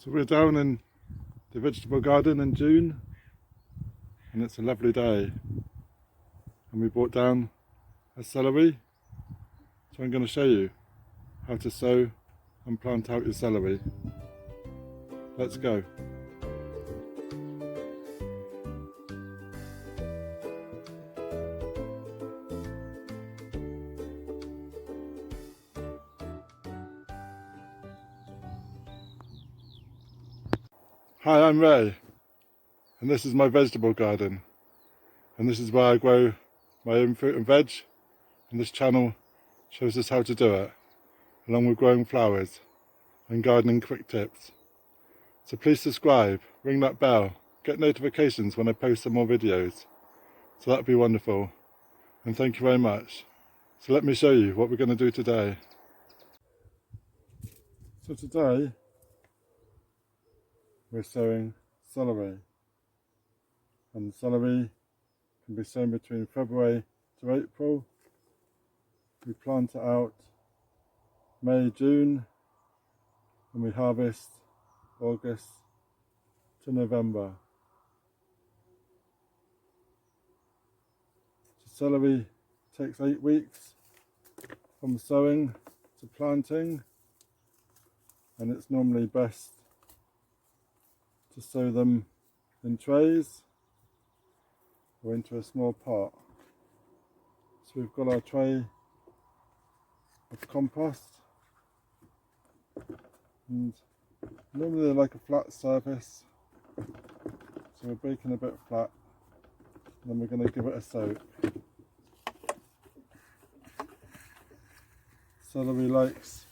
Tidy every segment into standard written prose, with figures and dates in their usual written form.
So we're down in the vegetable garden in June and it's a lovely day, and we brought down a celery, so I'm going to show you how to sow and plant out your celery. Let's go. Hi, I'm Ray, and this is my vegetable garden, and this is where I grow my own fruit and veg, and this channel shows us how to do it, along with growing flowers and gardening quick tips. So please subscribe, ring that bell, get notifications when I post some more videos. So that'd be wonderful, and thank you very much. So let me show you what we're going to do today. So today we're sowing celery, and celery can be sown between February to April. We plant it out May, June, and we harvest August to November. So celery takes 8 weeks from sowing to planting, and it's normally best to sow them in trays or into a small pot. So we've got our tray of compost, and normally they like a flat surface, so we're baking a bit flat, and then we're going to give it a soak. Celery likes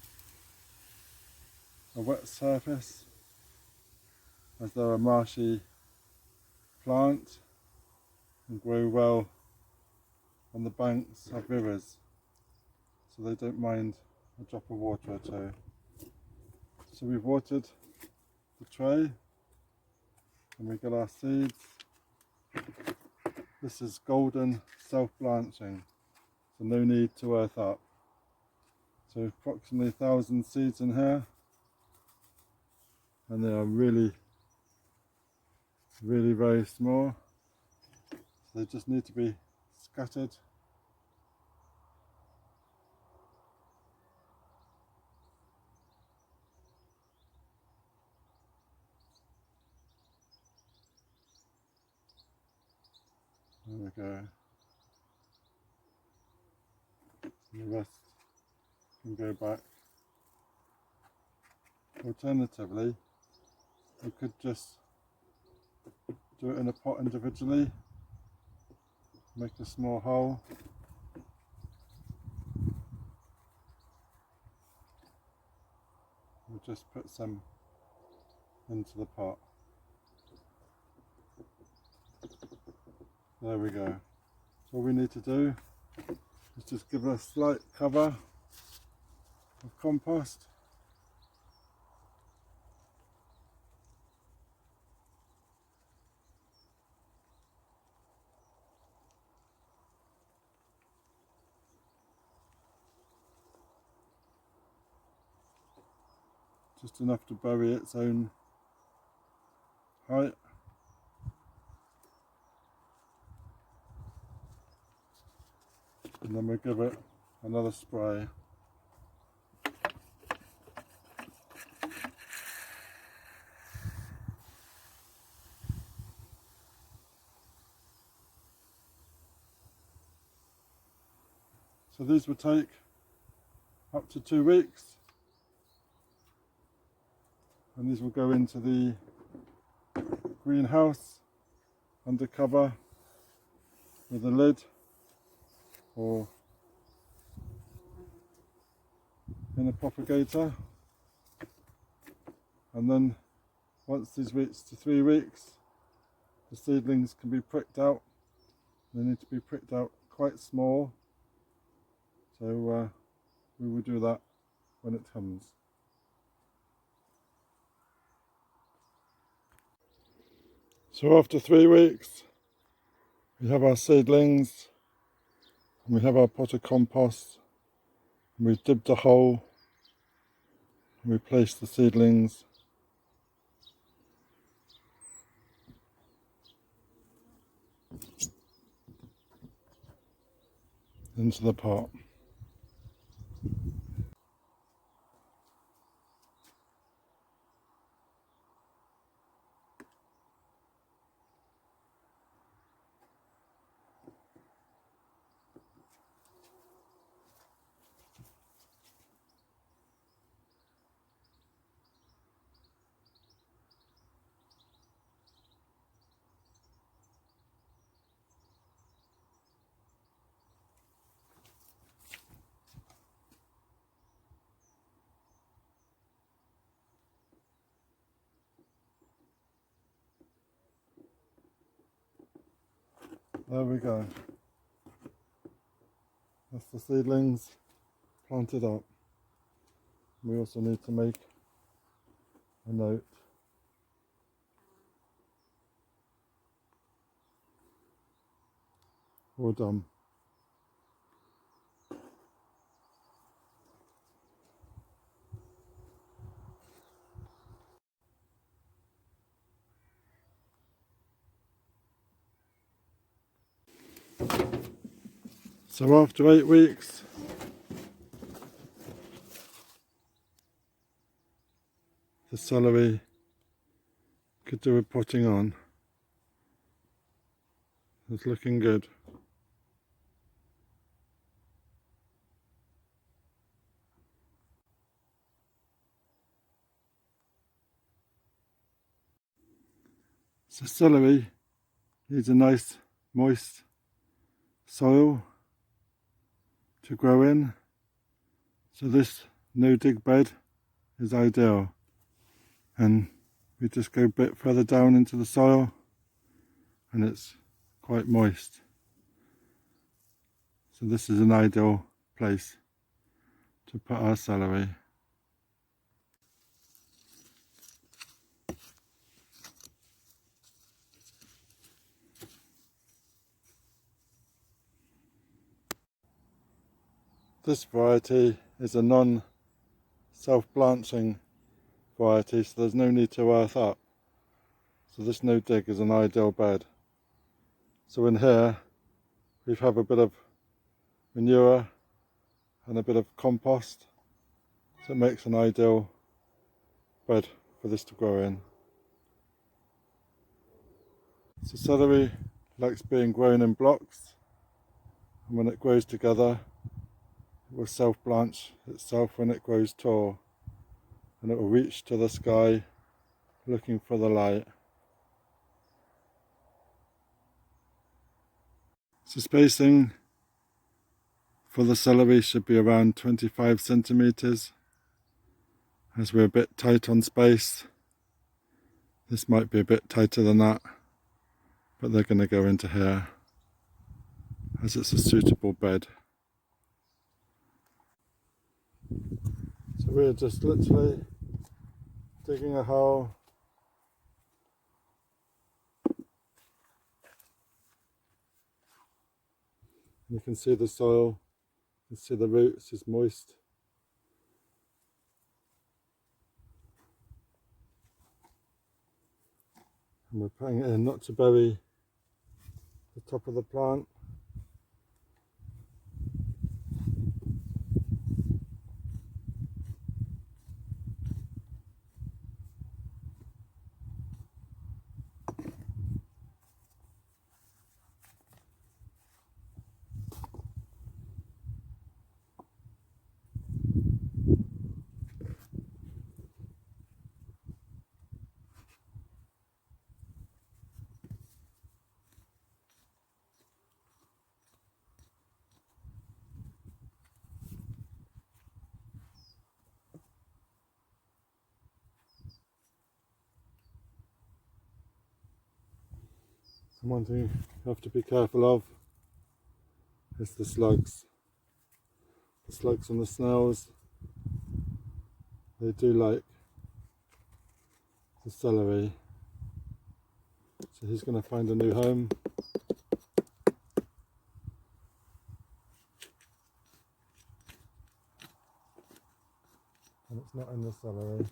a wet surface, as they're a marshy plant and grow well on the banks of rivers, so they don't mind a drop of water or two. So we've watered the tray and we got our seeds. This is golden self-blanching, so no need to earth up. So approximately 1,000 seeds in here, and they are really very small, so they just need to be scattered. There we go. And the rest can go back. Alternatively, we could just do it in a pot individually, make a small hole, we'll just put some into the pot. There we go. So all we need to do is just give it a slight cover of compost. Just enough to bury its own height. And then we give it another spray. So these will take up to 2 weeks, and these will go into the greenhouse under cover with a lid, or in a propagator, and then once these reach to 3 weeks, the seedlings can be pricked out. They need to be pricked out quite small, so we will do that when it comes. So after 3 weeks, we have our seedlings, and we have our pot of compost, and we've dibbed a hole, and we place the seedlings into the pot. There we go. That's the seedlings planted up. We also need to make a note. All done. So after 8 weeks, the celery could do with potting on. It's looking good. So celery needs a nice moist soil to grow in. So this no dig bed is ideal. And we just go a bit further down into the soil and it's quite moist. So this is an ideal place to put our celery. This variety is a non-self-blanching variety, so there's no need to earth up. So this no dig is an ideal bed. So in here we have a bit of manure and a bit of compost, so it makes an ideal bed for this to grow in. So celery likes being grown in blocks, and when it grows together it will self-blanch itself when it grows tall, and it will reach to the sky looking for the light. So spacing for the celery should be around 25 centimeters, as we're a bit tight on space. This might be a bit tighter than that, but they're going to go into here as it's a suitable bed. So we're just literally digging a hole. You can see the soil, you can see the roots is moist. And we're putting it in not to bury the top of the plant. And one thing you have to be careful of is the slugs. The slugs and the snails, they do like the celery. So he's going to find a new home. And it's not in the celery.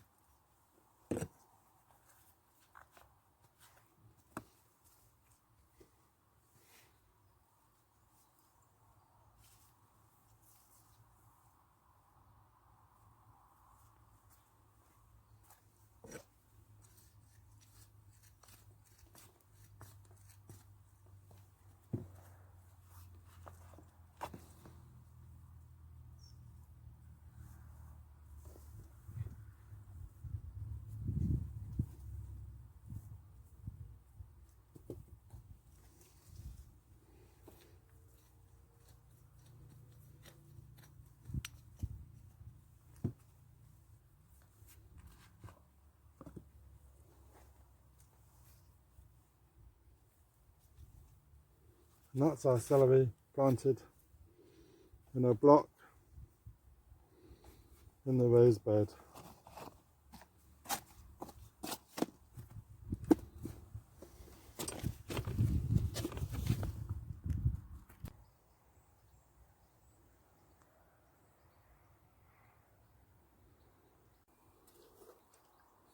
And that's our celery planted in a block in the raised bed.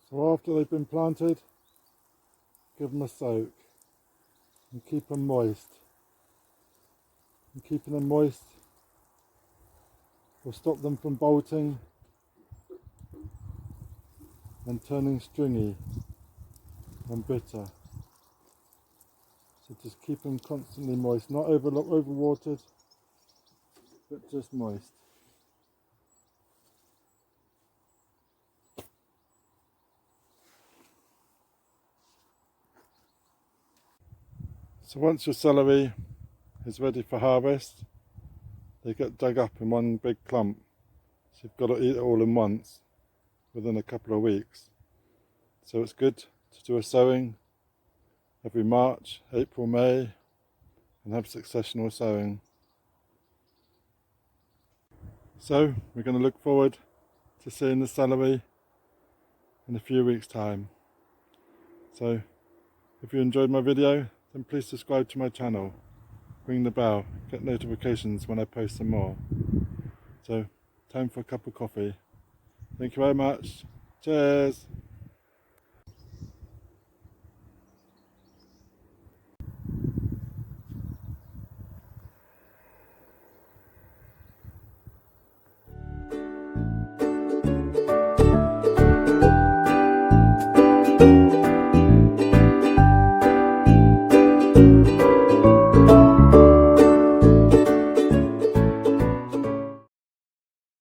So after they've been planted, give them a soak and keep them moist. And keeping them moist will stop them from bolting and turning stringy and bitter. So just keep them constantly moist, not overwatered, but just moist. So once your celery is ready for harvest, they get dug up in one big clump. So you've got to eat it all in once within a couple of weeks. So it's good to do a sowing every March, April, May, and have successional sowing. So we're going to look forward to seeing the celery in a few weeks' time. So if you enjoyed my video, then please subscribe to my channel, ring the bell, get notifications when I post some more. So time for a cup of coffee. Thank you very much. Cheers.